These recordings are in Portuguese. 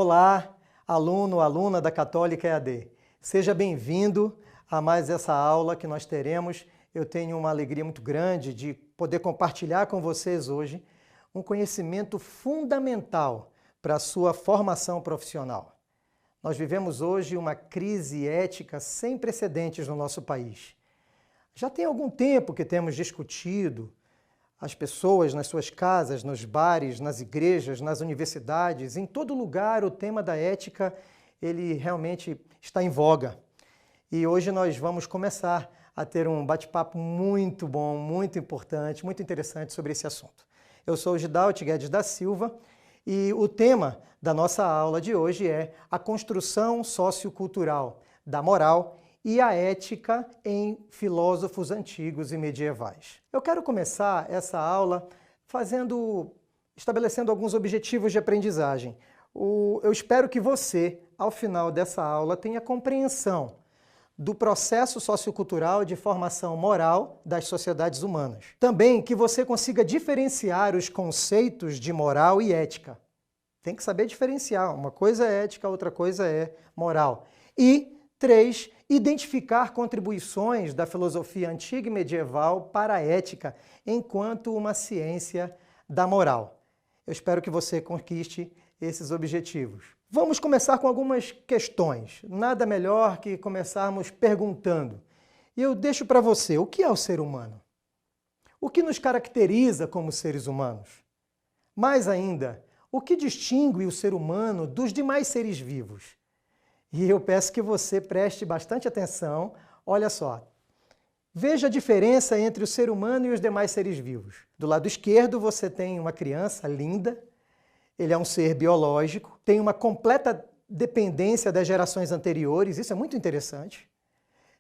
Olá, aluno, aluna da Católica EAD. Seja bem-vindo a mais essa aula que nós teremos. Eu tenho uma alegria muito grande de poder compartilhar com vocês hoje um conhecimento fundamental para a sua formação profissional. Nós vivemos hoje uma crise ética sem precedentes no nosso país. Já tem algum tempo que temos discutido as pessoas nas suas casas, nos bares, nas igrejas, nas universidades, em todo lugar o tema da ética, ele realmente está em voga. E hoje nós vamos começar a ter um bate-papo muito bom, muito importante, muito interessante sobre esse assunto. Eu sou o Gidalti Guedes da Silva e o tema da nossa aula de hoje é a construção sociocultural da moral e a ética em filósofos antigos e medievais. Eu quero começar essa aula estabelecendo alguns objetivos de aprendizagem. Eu espero que você, ao final dessa aula, tenha compreensão do processo sociocultural de formação moral das sociedades humanas. Também que você consiga diferenciar os conceitos de moral e ética. Tem que saber diferenciar. Uma coisa é ética, outra coisa é moral. E 3, identificar contribuições da filosofia antiga e medieval para a ética enquanto uma ciência da moral. Eu espero que você conquiste esses objetivos. Vamos começar com algumas questões. Nada melhor que começarmos perguntando. E eu deixo para você, o que é o ser humano? O que nos caracteriza como seres humanos? Mais ainda, o que distingue o ser humano dos demais seres vivos? E eu peço que você preste bastante atenção. Olha só, veja a diferença entre o ser humano e os demais seres vivos. Do lado esquerdo você tem uma criança linda, ele é um ser biológico, tem uma completa dependência das gerações anteriores, isso é muito interessante.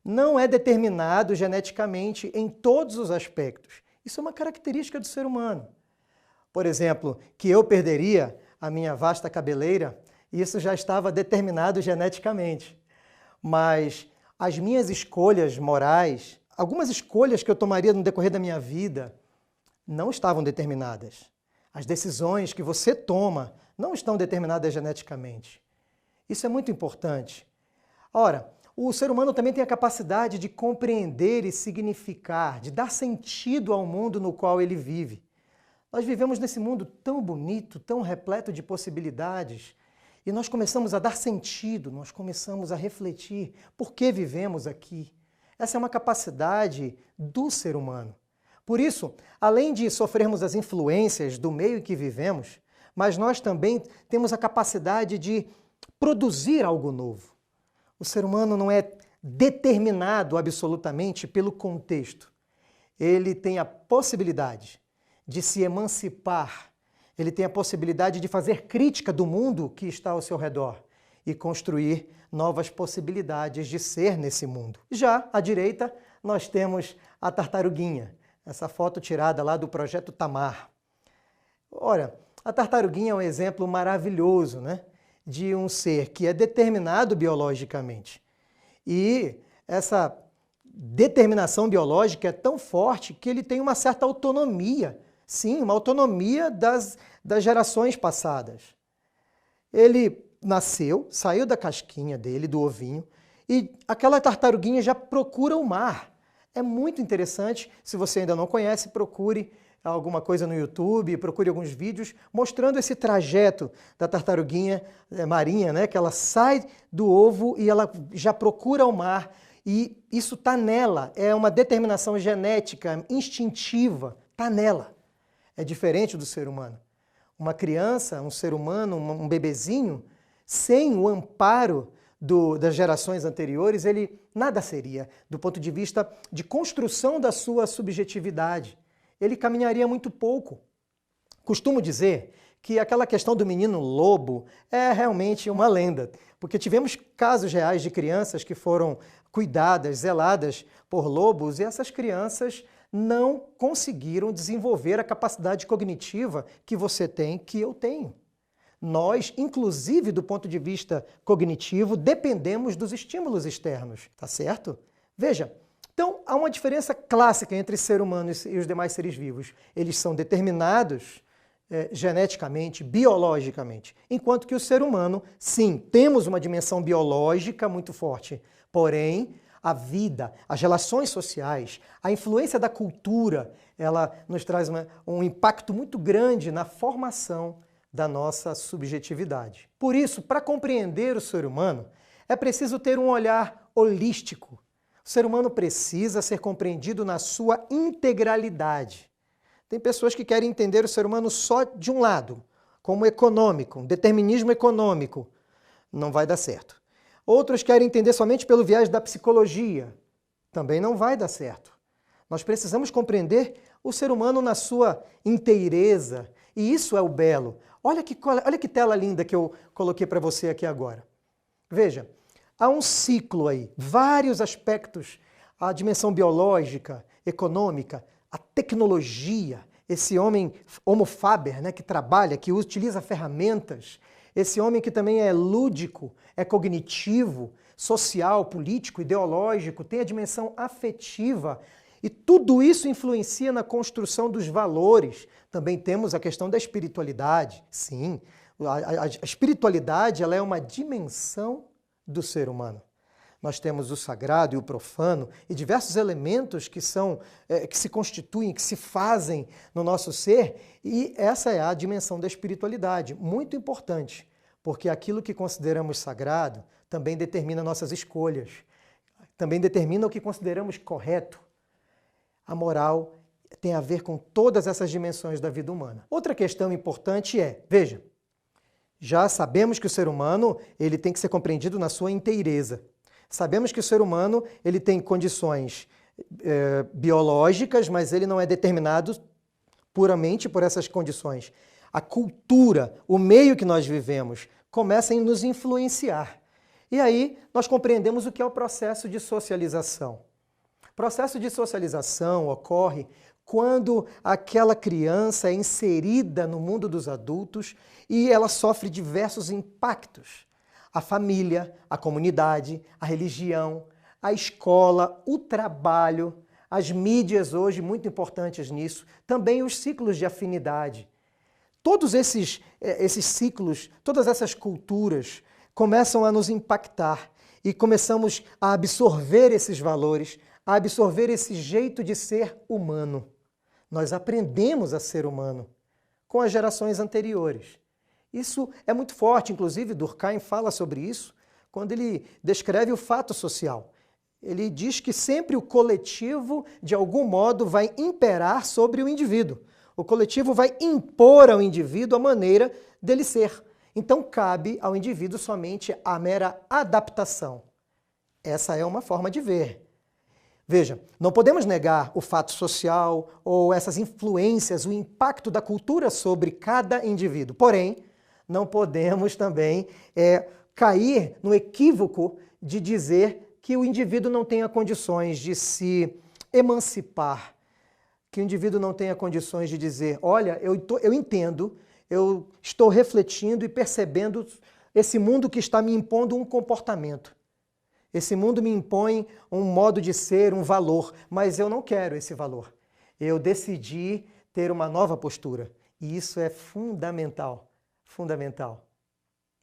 Não é determinado geneticamente em todos os aspectos. Isso é uma característica do ser humano. Por exemplo, que eu perderia a minha vasta cabeleira, isso já estava determinado geneticamente. Mas as minhas escolhas morais, algumas escolhas que eu tomaria no decorrer da minha vida, não estavam determinadas. As decisões que você toma não estão determinadas geneticamente. Isso é muito importante. Ora, o ser humano também tem a capacidade de compreender e significar, de dar sentido ao mundo no qual ele vive. Nós vivemos nesse mundo tão bonito, tão repleto de possibilidades, e nós começamos a dar sentido, nós começamos a refletir por que vivemos aqui. Essa é uma capacidade do ser humano. Por isso, além de sofrermos as influências do meio em que vivemos, mas nós também temos a capacidade de produzir algo novo. O ser humano não é determinado absolutamente pelo contexto. Ele tem a possibilidade de se emancipar. Ele tem a possibilidade de fazer crítica do mundo que está ao seu redor e construir novas possibilidades de ser nesse mundo. Já à direita, nós temos a tartaruguinha, essa foto tirada lá do Projeto Tamar. Ora, a tartaruguinha é um exemplo maravilhoso, né, de um ser que é determinado biologicamente. E essa determinação biológica é tão forte que ele tem uma certa autonomia. Sim, uma autonomia das gerações passadas. Ele nasceu, saiu da casquinha dele, do ovinho, e aquela tartaruguinha já procura o mar. É muito interessante, se você ainda não conhece, procure alguma coisa no YouTube, procure alguns vídeos mostrando esse trajeto da tartaruguinha marinha, né? Que ela sai do ovo e ela já procura o mar. E isso está nela, é uma determinação genética, instintiva, está nela. É diferente do ser humano. Uma criança, um ser humano, um bebezinho, sem o amparo das gerações anteriores, ele nada seria, do ponto de vista de construção da sua subjetividade. Ele caminharia muito pouco. Costumo dizer que aquela questão do menino lobo é realmente uma lenda, porque tivemos casos reais de crianças que foram cuidadas, zeladas por lobos, e essas crianças não conseguiram desenvolver a capacidade cognitiva que você tem, que eu tenho. Nós, inclusive do ponto de vista cognitivo, dependemos dos estímulos externos, tá certo? Veja, então há uma diferença clássica entre ser humano e os demais seres vivos. Eles são determinados geneticamente, biologicamente. Enquanto que o ser humano, sim, temos uma dimensão biológica muito forte, porém, a vida, as relações sociais, a influência da cultura, ela nos traz um impacto muito grande na formação da nossa subjetividade. Por isso, para compreender o ser humano, é preciso ter um olhar holístico. O ser humano precisa ser compreendido na sua integralidade. Tem pessoas que querem entender o ser humano só de um lado, como econômico, um determinismo econômico. Não vai dar certo. Outros querem entender somente pelo viés da psicologia. Também não vai dar certo. Nós precisamos compreender o ser humano na sua inteireza. E isso é o belo. Olha que tela linda que eu coloquei para você aqui agora. Veja, há um ciclo aí, vários aspectos, a dimensão biológica, econômica, a tecnologia, esse homem homo faber, né, que trabalha, que utiliza ferramentas, esse homem que também é lúdico, é cognitivo, social, político, ideológico, tem a dimensão afetiva, e tudo isso influencia na construção dos valores. Também temos a questão da espiritualidade. Sim, a espiritualidade ela é uma dimensão do ser humano. Nós temos o sagrado e o profano e diversos elementos que se constituem, que se fazem no nosso ser, e essa é a dimensão da espiritualidade, muito importante, porque aquilo que consideramos sagrado também determina nossas escolhas, também determina o que consideramos correto. A moral tem a ver com todas essas dimensões da vida humana. Outra questão importante é, veja, já sabemos que o ser humano ele tem que ser compreendido na sua inteireza. Sabemos que o ser humano ele tem condições biológicas, mas ele não é determinado puramente por essas condições. A cultura, o meio que nós vivemos, começa a nos influenciar. E aí nós compreendemos o que é o processo de socialização. O processo de socialização ocorre quando aquela criança é inserida no mundo dos adultos e ela sofre diversos impactos. A família, a comunidade, a religião, a escola, o trabalho, as mídias hoje, muito importantes nisso, também os ciclos de afinidade. Todos esses ciclos, todas essas culturas começam a nos impactar e começamos a absorver esses valores, a absorver esse jeito de ser humano. Nós aprendemos a ser humano com as gerações anteriores. Isso é muito forte, inclusive Durkheim fala sobre isso quando ele descreve o fato social. Ele diz que sempre o coletivo, de algum modo, vai imperar sobre o indivíduo. O coletivo vai impor ao indivíduo a maneira dele ser. Então cabe ao indivíduo somente a mera adaptação. Essa é uma forma de ver. Veja, não podemos negar o fato social ou essas influências, o impacto da cultura sobre cada indivíduo. Porém, não podemos também cair no equívoco de dizer que o indivíduo não tenha condições de se emancipar, que o indivíduo não tenha condições de dizer, olha, eu entendo, eu estou refletindo e percebendo esse mundo que está me impondo um comportamento. Esse mundo me impõe um modo de ser, um valor, mas eu não quero esse valor. Eu decidi ter uma nova postura. E isso é fundamental. Fundamental.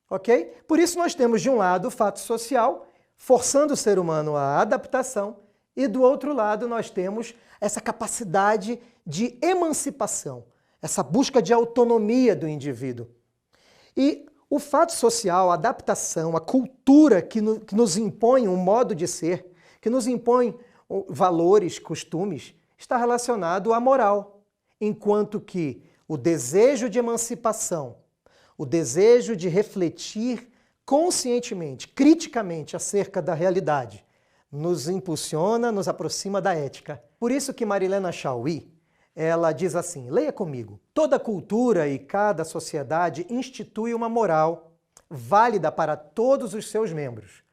Ok? Por isso nós temos de um lado o fato social, forçando o ser humano à adaptação, e do outro lado nós temos essa capacidade de emancipação, essa busca de autonomia do indivíduo. E o fato social, a adaptação, a cultura que nos impõe um modo de ser, que nos impõe valores, costumes, está relacionado à moral, enquanto que o desejo de emancipação, o desejo de refletir conscientemente, criticamente acerca da realidade, nos impulsiona, nos aproxima da ética. Por isso que Marilena Chauí, ela diz assim, leia comigo, toda cultura e cada sociedade institui uma moral válida para todos os seus membros.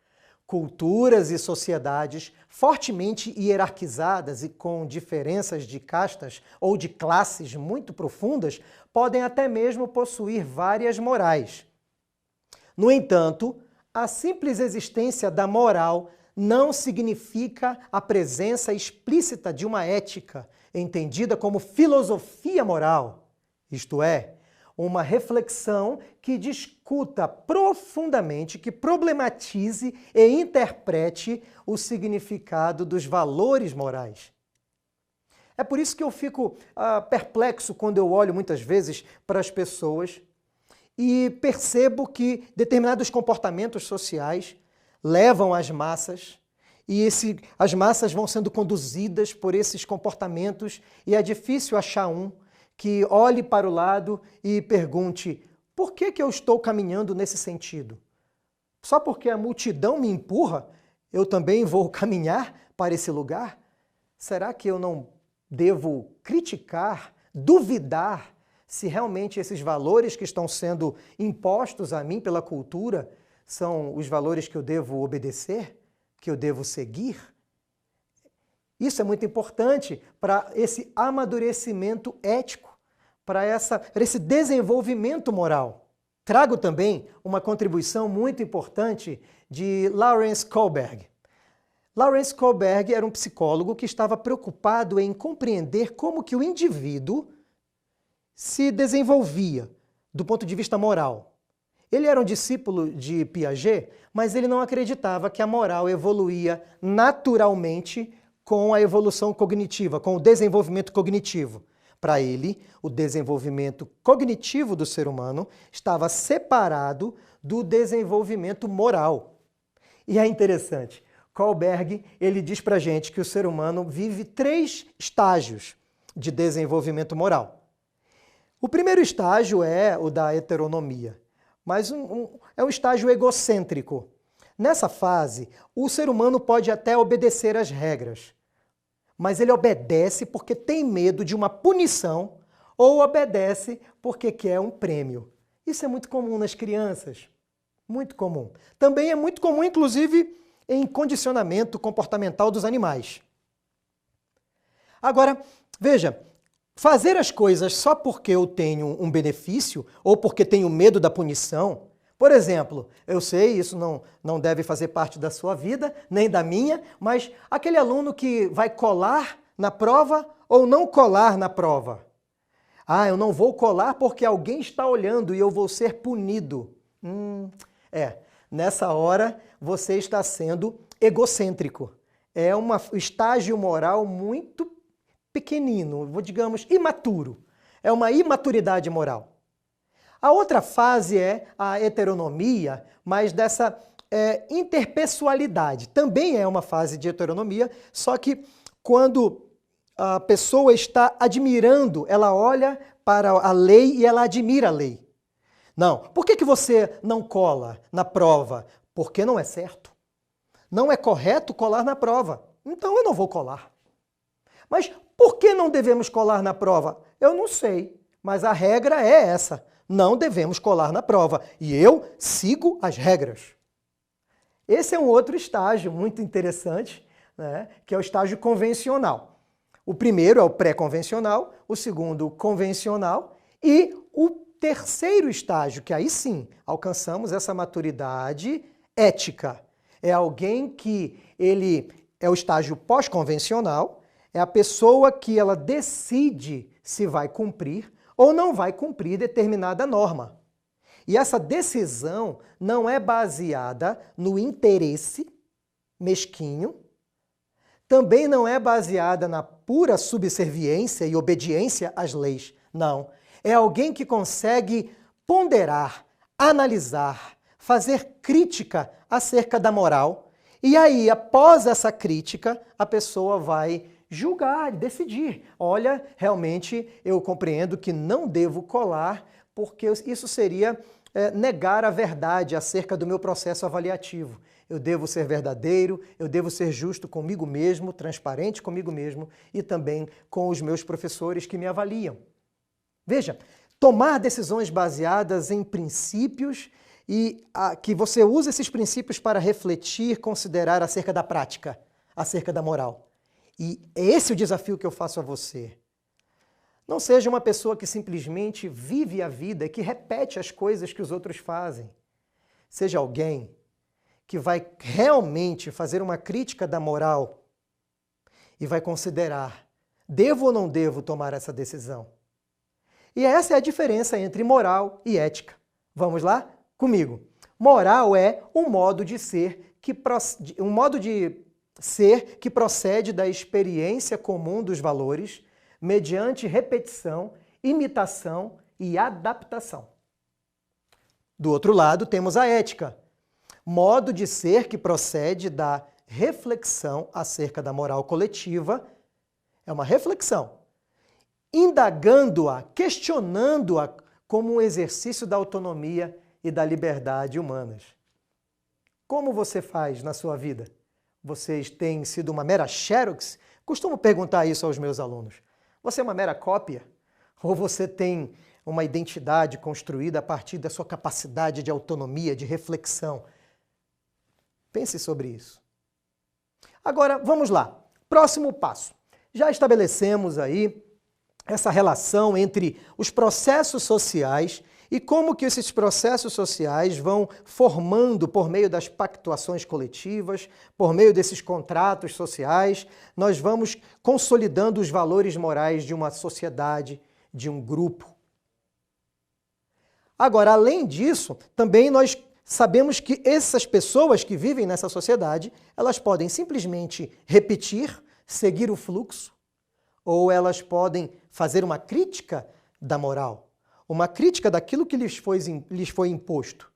Culturas e sociedades fortemente hierarquizadas e com diferenças de castas ou de classes muito profundas podem até mesmo possuir várias morais. No entanto, a simples existência da moral não significa a presença explícita de uma ética, entendida como filosofia moral. Isto é, uma reflexão que discuta profundamente, que problematize e interprete o significado dos valores morais. É por isso que eu fico perplexo quando eu olho muitas vezes para as pessoas e percebo que determinados comportamentos sociais levam as massas e as massas vão sendo conduzidas por esses comportamentos e é difícil achar um que olhe para o lado e pergunte: por que eu estou caminhando nesse sentido? Só porque a multidão me empurra, eu também vou caminhar para esse lugar? Será que eu não devo criticar, duvidar se realmente esses valores que estão sendo impostos a mim pela cultura são os valores que eu devo obedecer, que eu devo seguir? Isso é muito importante para esse amadurecimento ético, para esse desenvolvimento moral. Trago também uma contribuição muito importante de Lawrence Kohlberg. Lawrence Kohlberg era um psicólogo que estava preocupado em compreender como que o indivíduo se desenvolvia do ponto de vista moral. Ele era um discípulo de Piaget, mas ele não acreditava que a moral evoluía naturalmente com a evolução cognitiva, com o desenvolvimento cognitivo. Para ele, o desenvolvimento cognitivo do ser humano estava separado do desenvolvimento moral. E é interessante, Kohlberg, ele diz para a gente que o ser humano vive 3 estágios de desenvolvimento moral. O primeiro estágio é o da heteronomia, mas é um estágio egocêntrico. Nessa fase, o ser humano pode até obedecer às regras, mas ele obedece porque tem medo de uma punição ou obedece porque quer um prêmio. Isso é muito comum nas crianças, muito comum. Também é muito comum, inclusive, em condicionamento comportamental dos animais. Agora, veja, fazer as coisas só porque eu tenho um benefício ou porque tenho medo da punição. Por exemplo, eu sei, isso não deve fazer parte da sua vida, nem da minha, mas aquele aluno que vai colar na prova ou não colar na prova. Ah, eu não vou colar porque alguém está olhando e eu vou ser punido. Nessa hora você está sendo egocêntrico. É um estágio moral muito pequenino, digamos, imaturo. É uma imaturidade moral. A outra fase é a heteronomia, mas dessa interpessoalidade. Também é uma fase de heteronomia, só que quando a pessoa está admirando, ela olha para a lei e ela admira a lei. Não, por que você não cola na prova? Porque não é certo. Não é correto colar na prova. Então eu não vou colar. Mas por que não devemos colar na prova? Eu não sei, mas a regra é essa. Não devemos colar na prova. E eu sigo as regras. Esse é um outro estágio muito interessante, né, que é o estágio convencional. O primeiro é o pré-convencional, o segundo, o convencional, e o terceiro estágio, que aí sim alcançamos essa maturidade ética. É alguém que ele é o estágio pós-convencional, é a pessoa que ela decide se vai cumprir ou não vai cumprir determinada norma. E essa decisão não é baseada no interesse mesquinho, também não é baseada na pura subserviência e obediência às leis. Não. É alguém que consegue ponderar, analisar, fazer crítica acerca da moral. E aí, após essa crítica, a pessoa vai julgar, decidir. Olha, realmente eu compreendo que não devo colar, porque isso seria negar a verdade acerca do meu processo avaliativo. Eu devo ser verdadeiro, eu devo ser justo comigo mesmo, transparente comigo mesmo e também com os meus professores que me avaliam. Veja, tomar decisões baseadas em princípios e que você use esses princípios para refletir, considerar acerca da prática, acerca da moral. E é esse o desafio que eu faço a você. Não seja uma pessoa que simplesmente vive a vida e que repete as coisas que os outros fazem. Seja alguém que vai realmente fazer uma crítica da moral e vai considerar, devo ou não devo tomar essa decisão? E essa é a diferença entre moral e ética. Vamos lá? Comigo. Moral é um modo de ser que procede da experiência comum dos valores, mediante repetição, imitação e adaptação. Do outro lado, temos a ética, modo de ser que procede da reflexão acerca da moral coletiva. É uma reflexão, indagando-a, questionando-a como um exercício da autonomia e da liberdade humanas. Como você faz na sua vida? Vocês têm sido uma mera xerox? Costumo perguntar isso aos meus alunos. Você é uma mera cópia? Ou você tem uma identidade construída a partir da sua capacidade de autonomia, de reflexão? Pense sobre isso. Agora, vamos lá. Próximo passo. Já estabelecemos aí essa relação entre os processos sociais e como que esses processos sociais vão formando por meio das pactuações coletivas, por meio desses contratos sociais, nós vamos consolidando os valores morais de uma sociedade, de um grupo. Agora, além disso, também nós sabemos que essas pessoas que vivem nessa sociedade, elas podem simplesmente repetir, seguir o fluxo, ou elas podem fazer uma crítica da moral, uma crítica daquilo que lhes foi imposto.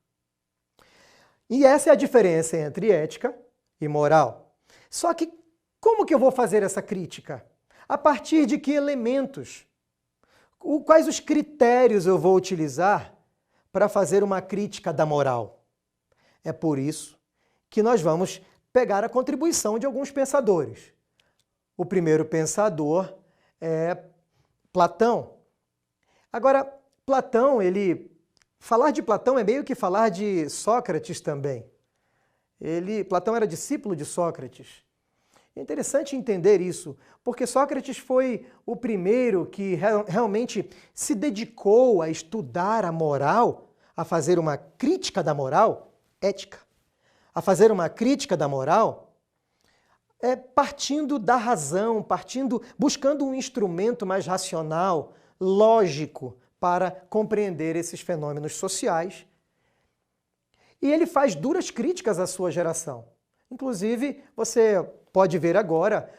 E essa é a diferença entre ética e moral. Só que como que eu vou fazer essa crítica? A partir de que elementos? Quais os critérios eu vou utilizar para fazer uma crítica da moral? É por isso que nós vamos pegar a contribuição de alguns pensadores. O primeiro pensador é Platão. Agora, falar de Platão é meio que falar de Sócrates também. Platão era discípulo de Sócrates. É interessante entender isso, porque Sócrates foi o primeiro que realmente se dedicou a estudar a moral, a fazer uma crítica da moral ética, a fazer uma crítica da moral partindo da razão, buscando um instrumento mais racional, lógico, para compreender esses fenômenos sociais. E ele faz duras críticas à sua geração. Inclusive, você pode ver agora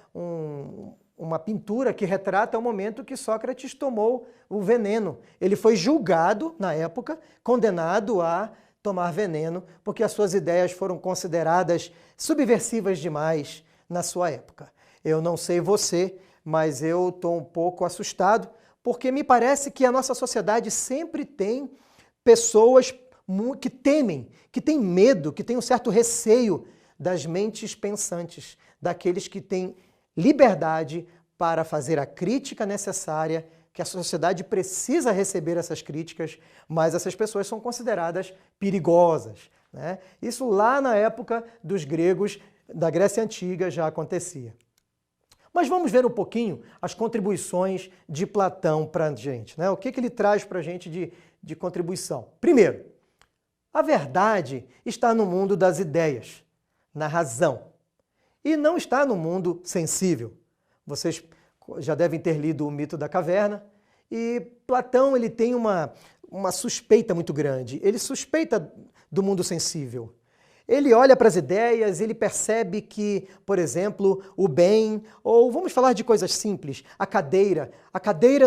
uma pintura que retrata o momento que Sócrates tomou o veneno. Ele foi julgado, na época, condenado a tomar veneno, porque as suas ideias foram consideradas subversivas demais na sua época. Eu não sei você, mas eu estou um pouco assustado, porque me parece que a nossa sociedade sempre tem pessoas que temem, que têm medo, que têm um certo receio das mentes pensantes, daqueles que têm liberdade para fazer a crítica necessária, que a sociedade precisa receber essas críticas, mas essas pessoas são consideradas perigosas, né? Isso lá na época dos gregos, da Grécia Antiga, já acontecia. Mas vamos ver um pouquinho as contribuições de Platão para a gente, né? O que ele traz para a gente de contribuição? Primeiro, a verdade está no mundo das ideias, na razão, e não está no mundo sensível. Vocês já devem ter lido O Mito da Caverna, e Platão ele tem uma suspeita muito grande. Ele suspeita do mundo sensível. Ele olha para as ideias, ele percebe que, por exemplo, o bem, ou vamos falar de coisas simples, a cadeira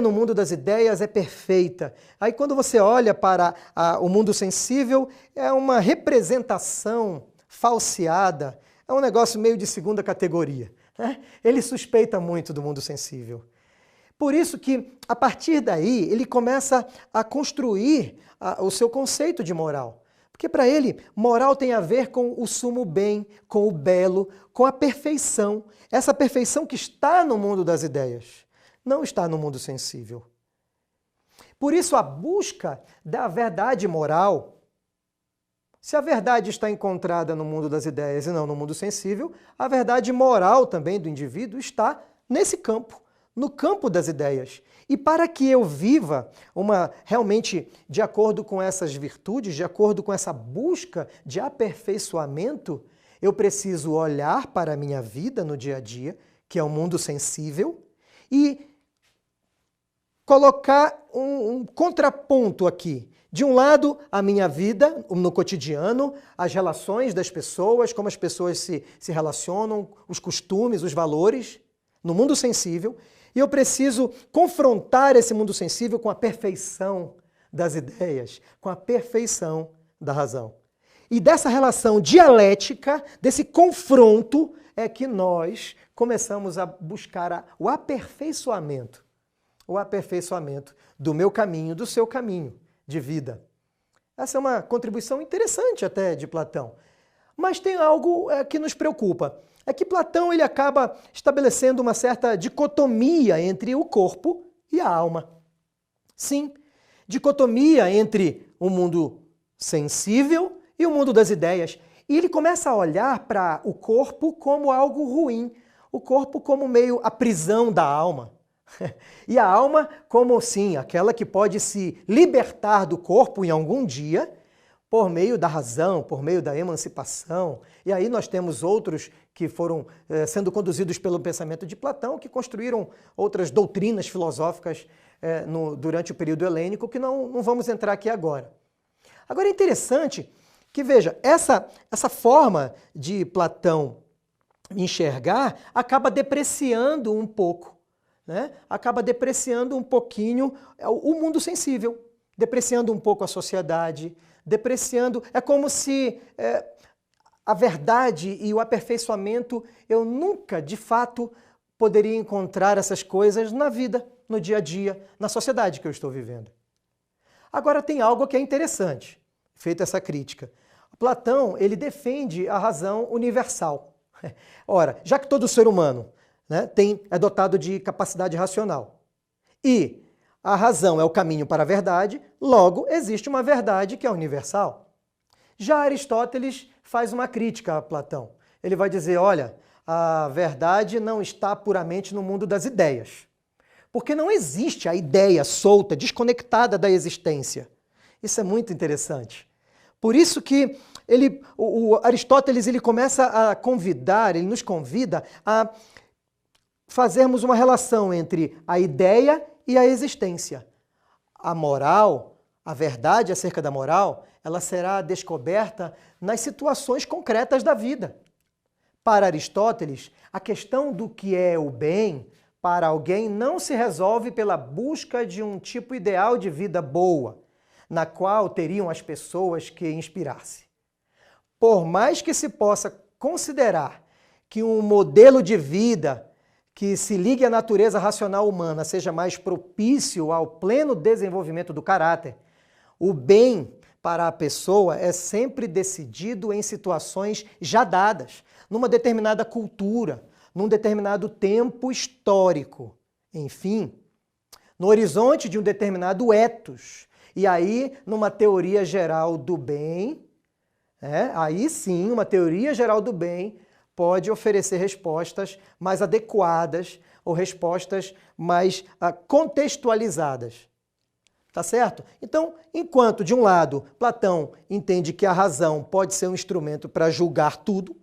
no mundo das ideias é perfeita. Aí quando você olha para o mundo sensível, é uma representação falseada, é um negócio meio de segunda categoria, né? Ele suspeita muito do mundo sensível. Por isso que, a partir daí, ele começa a construir o seu conceito de moral. Porque para ele, moral tem a ver com o sumo bem, com o belo, com a perfeição. Essa perfeição que está no mundo das ideias, não está no mundo sensível. Por isso, a busca da verdade moral, se a verdade está encontrada no mundo das ideias e não no mundo sensível, a verdade moral também do indivíduo está nesse campo, no campo das ideias. E para que eu viva realmente de acordo com essas virtudes, de acordo com essa busca de aperfeiçoamento, eu preciso olhar para a minha vida no dia a dia, que é um mundo sensível, e colocar um contraponto aqui. De um lado, a minha vida no cotidiano, as relações das pessoas, como as pessoas se relacionam, os costumes, os valores, no mundo sensível. E eu preciso confrontar esse mundo sensível com a perfeição das ideias, com a perfeição da razão. E dessa relação dialética, desse confronto, é que nós começamos a buscar o aperfeiçoamento do meu caminho, do seu caminho de vida. Essa é uma contribuição interessante até de Platão. Mas tem algo que nos preocupa. É que Platão ele acaba estabelecendo uma certa dicotomia entre o corpo e a alma. Sim, dicotomia entre o mundo sensível e o mundo das ideias. E ele começa a olhar para o corpo como algo ruim, o corpo como meio a prisão da alma. E a alma como, sim, aquela que pode se libertar do corpo em algum dia por meio da razão, por meio da emancipação. E aí nós temos outros que foram sendo conduzidos pelo pensamento de Platão, que construíram outras doutrinas filosóficas durante o período helênico, que não vamos entrar aqui agora. Agora é interessante que, veja, essa forma de Platão enxergar acaba depreciando um pouco, né? Acaba depreciando um pouquinho o mundo sensível, depreciando um pouco a sociedade, depreciando... É como se a verdade e o aperfeiçoamento, eu nunca, de fato, poderia encontrar essas coisas na vida, no dia a dia, na sociedade que eu estou vivendo. Agora tem algo que é interessante, feita essa crítica. Platão, ele defende a razão universal. Ora, já que todo ser humano, né, é dotado de capacidade racional e a razão é o caminho para a verdade, logo existe uma verdade que é universal. Já Aristóteles faz uma crítica a Platão. Ele vai dizer, olha, a verdade não está puramente no mundo das ideias, porque não existe a ideia solta, desconectada da existência. Isso é muito interessante. Por isso que o Aristóteles ele começa a convidar, ele nos convida a fazermos uma relação entre a ideia e a existência. A moral, a verdade acerca da moral, ela será descoberta nas situações concretas da vida. Para Aristóteles, a questão do que é o bem para alguém não se resolve pela busca de um tipo ideal de vida boa, na qual teriam as pessoas que inspirar-se. Por mais que se possa considerar que um modelo de vida que se ligue à natureza racional humana seja mais propício ao pleno desenvolvimento do caráter, o bem para a pessoa é sempre decidido em situações já dadas, numa determinada cultura, num determinado tempo histórico, enfim, no horizonte de um determinado ethos. E aí, numa teoria geral do bem, aí sim, uma teoria geral do bem pode oferecer respostas mais adequadas ou respostas mais contextualizadas. Tá certo? Então, enquanto, de um lado, Platão entende que a razão pode ser um instrumento para julgar tudo,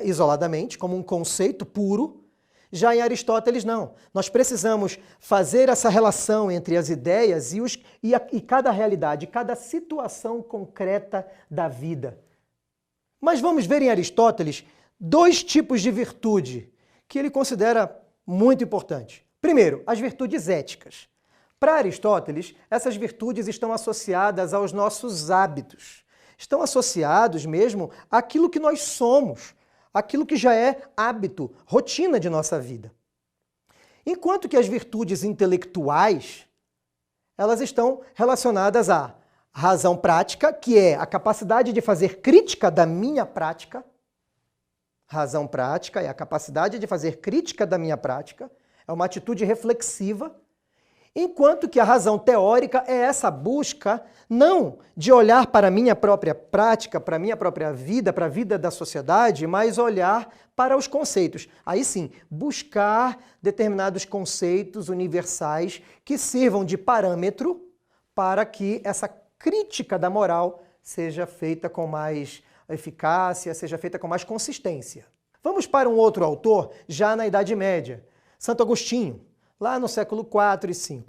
isoladamente, como um conceito puro, já em Aristóteles, não. Nós precisamos fazer essa relação entre as ideias e cada realidade, cada situação concreta da vida. Mas vamos ver em Aristóteles dois tipos de virtude que ele considera muito importantes. Primeiro, as virtudes éticas. Para Aristóteles, essas virtudes estão associadas aos nossos hábitos. Estão associados mesmo àquilo que nós somos, aquilo que já é hábito, rotina de nossa vida. Enquanto que as virtudes intelectuais, elas estão relacionadas à razão prática, que é a capacidade de fazer crítica da minha prática. Razão prática é a capacidade de fazer crítica da minha prática, é uma atitude reflexiva. Enquanto que a razão teórica é essa busca, não de olhar para a minha própria prática, para a minha própria vida, para a vida da sociedade, mas olhar para os conceitos. Aí sim, buscar determinados conceitos universais que sirvam de parâmetro para que essa crítica da moral seja feita com mais eficácia, seja feita com mais consistência. Vamos para um outro autor, já na Idade Média, Santo Agostinho. lá no século IV e V.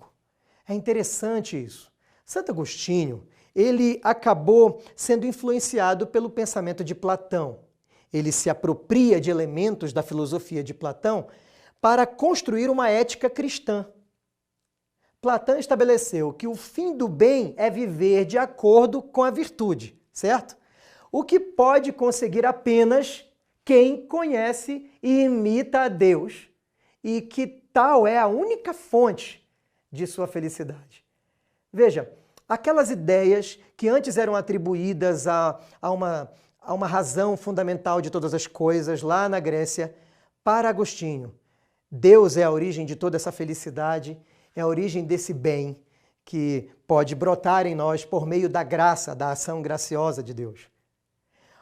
É interessante isso. Santo Agostinho, ele acabou sendo influenciado pelo pensamento de Platão. Ele se apropria de elementos da filosofia de Platão para construir uma ética cristã. Platão estabeleceu que o fim do bem é viver de acordo com a virtude, certo? O que pode conseguir apenas quem conhece e imita a Deus, e que tal é a única fonte de sua felicidade. Veja, aquelas ideias que antes eram atribuídas a uma razão fundamental de todas as coisas lá na Grécia, para Agostinho, Deus é a origem de toda essa felicidade, é a origem desse bem que pode brotar em nós por meio da graça, da ação graciosa de Deus.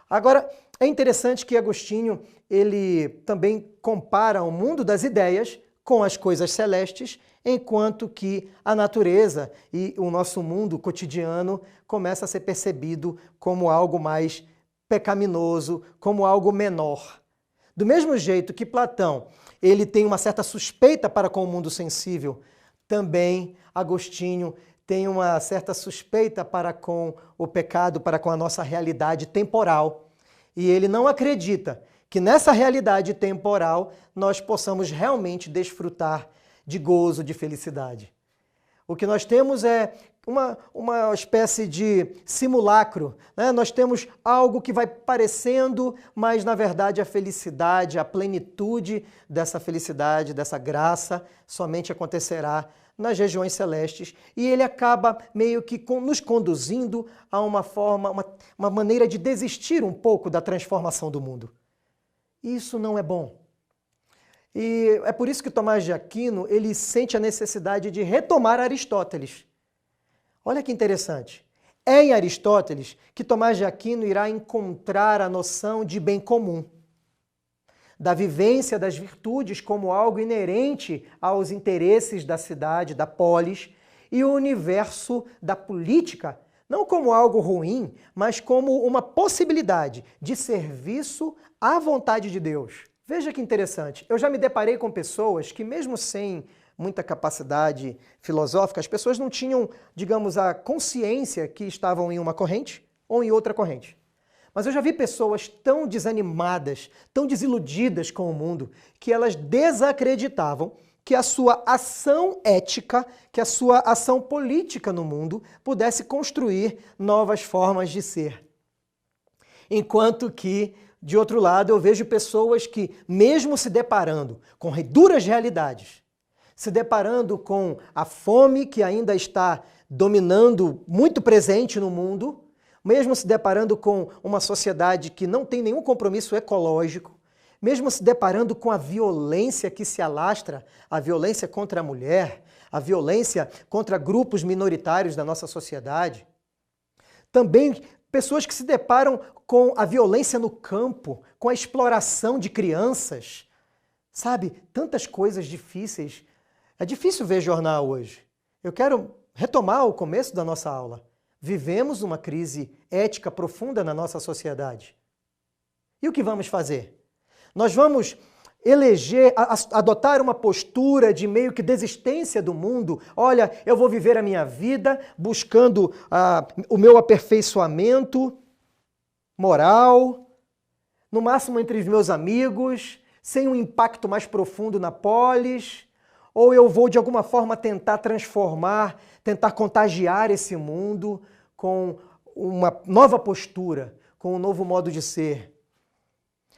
Agora, é interessante que Agostinho, ele também compara o mundo das ideias com as coisas celestes, enquanto que a natureza e o nosso mundo cotidiano começa a ser percebido como algo mais pecaminoso, como algo menor. Do mesmo jeito que Platão, ele tem uma certa suspeita para com o mundo sensível, também Agostinho tem uma certa suspeita para com o pecado, para com a nossa realidade temporal. E ele não acredita que nessa realidade temporal nós possamos realmente desfrutar de gozo, de felicidade. O que nós temos é uma espécie de simulacro, né? Nós temos algo que vai parecendo, mas na verdade a felicidade, a plenitude dessa felicidade, dessa graça, somente acontecerá nas regiões celestes, e ele acaba meio que nos conduzindo a uma maneira de desistir um pouco da transformação do mundo. Isso não é bom. E é por isso que Tomás de Aquino, ele sente a necessidade de retomar Aristóteles. Olha que interessante. É em Aristóteles que Tomás de Aquino irá encontrar a noção de bem comum, da vivência das virtudes como algo inerente aos interesses da cidade, da polis, e o universo da política, não como algo ruim, mas como uma possibilidade de serviço à vontade de Deus. Veja que interessante, eu já me deparei com pessoas que, mesmo sem muita capacidade filosófica, as pessoas não tinham, digamos, a consciência que estavam em uma corrente ou em outra corrente. Mas eu já vi pessoas tão desanimadas, tão desiludidas com o mundo, que elas desacreditavam que a sua ação ética, que a sua ação política no mundo pudesse construir novas formas de ser. Enquanto que, de outro lado, eu vejo pessoas que, mesmo se deparando com duras realidades, se deparando com a fome que ainda está dominando, muito presente no mundo, mesmo se deparando com uma sociedade que não tem nenhum compromisso ecológico, mesmo se deparando com a violência que se alastra, a violência contra a mulher, a violência contra grupos minoritários da nossa sociedade, também pessoas que se deparam com a violência no campo, com a exploração de crianças, sabe? Tantas coisas difíceis. É difícil ver jornal hoje. Eu quero retomar o começo da nossa aula. Vivemos uma crise ética profunda na nossa sociedade. E o que vamos fazer? Nós vamos adotar uma postura de meio que desistência do mundo. Olha, eu vou viver a minha vida buscando o meu aperfeiçoamento moral, no máximo entre os meus amigos, sem um impacto mais profundo na polis, ou eu vou de alguma forma tentar transformar, tentar contagiar esse mundo com uma nova postura, com um novo modo de ser.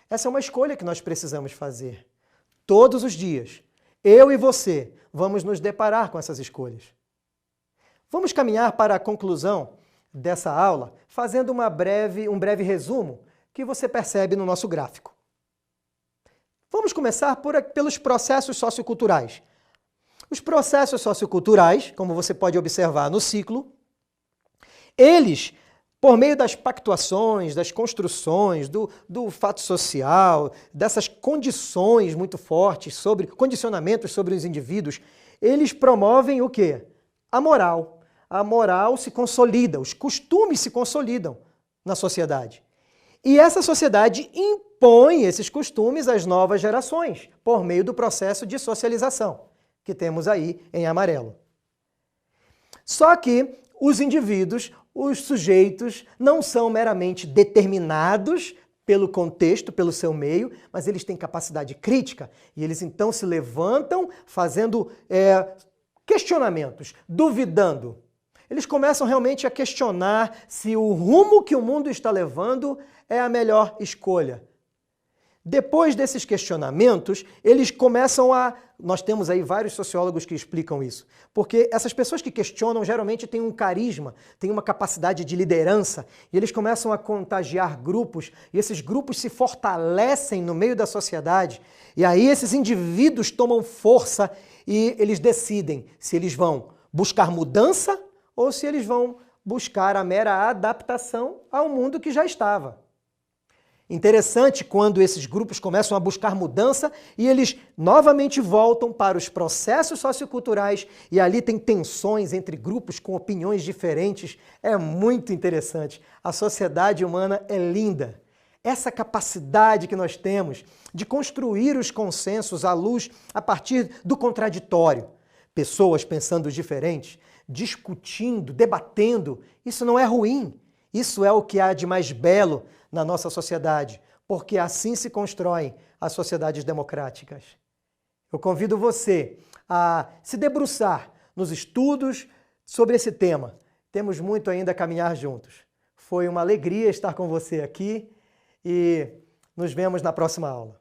Essa é uma escolha que nós precisamos fazer. Todos os dias, eu e você, vamos nos deparar com essas escolhas. Vamos caminhar para a conclusão dessa aula, fazendo um breve resumo que você percebe no nosso gráfico. Vamos começar pelos processos socioculturais. Os processos socioculturais, como você pode observar no ciclo, eles, por meio das pactuações, das construções, do fato social, dessas condições muito fortes, condicionamentos sobre os indivíduos, eles promovem o quê? A moral. A moral se consolida, os costumes se consolidam na sociedade. E essa sociedade impõe esses costumes às novas gerações, por meio do processo de socialização. que temos aí em amarelo. Só que os indivíduos, os sujeitos, não são meramente determinados pelo contexto, pelo seu meio, mas eles têm capacidade crítica e eles então se levantam fazendo questionamentos, duvidando. Eles começam realmente a questionar se o rumo que o mundo está levando é a melhor escolha. Depois desses questionamentos, eles começam a... Nós temos aí vários sociólogos que explicam isso. Porque essas pessoas que questionam geralmente têm um carisma, têm uma capacidade de liderança, e eles começam a contagiar grupos, e esses grupos se fortalecem no meio da sociedade, e aí esses indivíduos tomam força e eles decidem se eles vão buscar mudança ou se eles vão buscar a mera adaptação ao mundo que já estava. Interessante quando esses grupos começam a buscar mudança e eles novamente voltam para os processos socioculturais e ali tem tensões entre grupos com opiniões diferentes. É muito interessante. A sociedade humana é linda. Essa capacidade que nós temos de construir os consensos à luz a partir do contraditório. Pessoas pensando diferentes, discutindo, debatendo, isso não é ruim. Isso é o que há de mais belo na nossa sociedade, porque assim se constroem as sociedades democráticas. Eu convido você a se debruçar nos estudos sobre esse tema. Temos muito ainda a caminhar juntos. Foi uma alegria estar com você aqui e nos vemos na próxima aula.